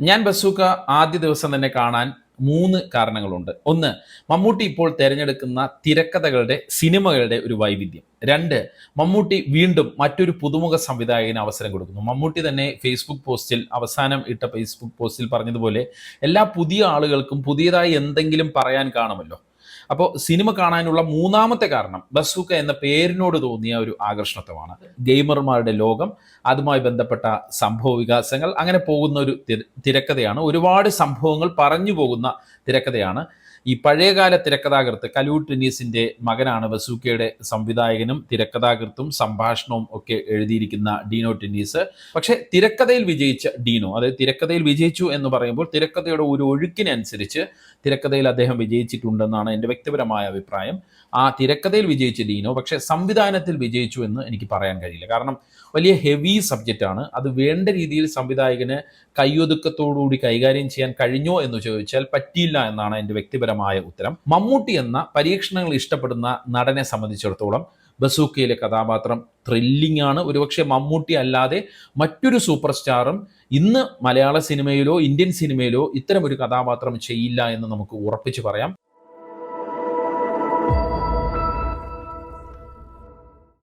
ഞാൻ ബസൂക്ക ആദ്യ ദിവസം തന്നെ കാണാൻ 3 കാരണങ്ങളുണ്ട്. 1, മമ്മൂട്ടി ഇപ്പോൾ തിരഞ്ഞെടുക്കുന്ന തിരക്കഥകളുടെ, സിനിമകളുടെ ഒരു വൈവിധ്യം. 2, മമ്മൂട്ടി വീണ്ടും മറ്റൊരു പുതുമുഖ സംവിധായകന് അവസരം കൊടുക്കുന്നു. മമ്മൂട്ടി തന്നെ അവസാനം ഇട്ട ഫേസ്ബുക്ക് പോസ്റ്റിൽ പറഞ്ഞതുപോലെ എല്ലാ പുതിയ ആളുകൾക്കും പുതിയതായി എന്തെങ്കിലും പറയാൻ കാണുമല്ലോ. അപ്പോൾ സിനിമ കാണാനുള്ള 3ാമത്തെ കാരണം ബസൂക്ക എന്ന പേരിനോട് തോന്നിയ ഒരു ആകർഷണത്വമാണ്. ഗെയിമർമാരുടെ ലോകം, അതുമായി ബന്ധപ്പെട്ട സംഭവ വികാസങ്ങൾ, അങ്ങനെ പോകുന്ന ഒരു തിരക്കഥയാണ്. ഒരുപാട് സംഭവങ്ങൾ പറഞ്ഞു പോകുന്ന തിരക്കഥയാണ്. ഈ പഴയകാല തിരക്കഥാകൃത്ത് കലൂർ ടെന്നീസിന്റെ മകനാണ് ബസൂക്കയുടെ സംവിധായകനും തിരക്കഥാകൃത്തും സംഭാഷണവും ഒക്കെ എഴുതിയിരിക്കുന്ന ഡീനോ ടെന്നീസ്. പക്ഷേ തിരക്കഥയിൽ വിജയിച്ച ഡീനോ, അതായത് തിരക്കഥയിൽ വിജയിച്ചു എന്ന് പറയുമ്പോൾ തിരക്കഥയുടെ ഒരു ഒഴുക്കിനനുസരിച്ച് തിരക്കഥയിൽ അദ്ദേഹം വിജയിച്ചിട്ടുണ്ടെന്നാണ് എൻ്റെ വ്യക്തിപരമായ അഭിപ്രായം. ആ തിരക്കഥയിൽ വിജയിച്ച ഡീനോ പക്ഷേ സംവിധാനത്തിൽ വിജയിച്ചു എന്ന് എനിക്ക് പറയാൻ കഴിയില്ല. കാരണം വലിയ ഹെവി സബ്ജക്റ്റാണ്. അത് വേണ്ട രീതിയിൽ സംവിധായകന് കയ്യൊതുക്കത്തോടുകൂടി കൈകാര്യം ചെയ്യാൻ കഴിഞ്ഞോ എന്ന് ചോദിച്ചാൽ പറ്റിയില്ല എന്നാണ് എൻ്റെ വ്യക്തിപരമായ ഉത്തരം. മമ്മൂട്ടി എന്ന പരീക്ഷണങ്ങൾ ഇഷ്ടപ്പെടുന്ന നടനെ സംബന്ധിച്ചിടത്തോളം ബസൂക്കയിലെ കഥാപാത്രം ത്രില്ലിംഗ് ആണ്. ഒരുപക്ഷെ മമ്മൂട്ടി അല്ലാതെ മറ്റൊരു സൂപ്പർ സ്റ്റാറും ഇന്ന് മലയാള സിനിമയിലോ ഇന്ത്യൻ സിനിമയിലോ ഇത്തരം ഒരു കഥാപാത്രം ചെയ്യില്ല എന്ന് നമുക്ക് ഉറപ്പിച്ച് പറയാം.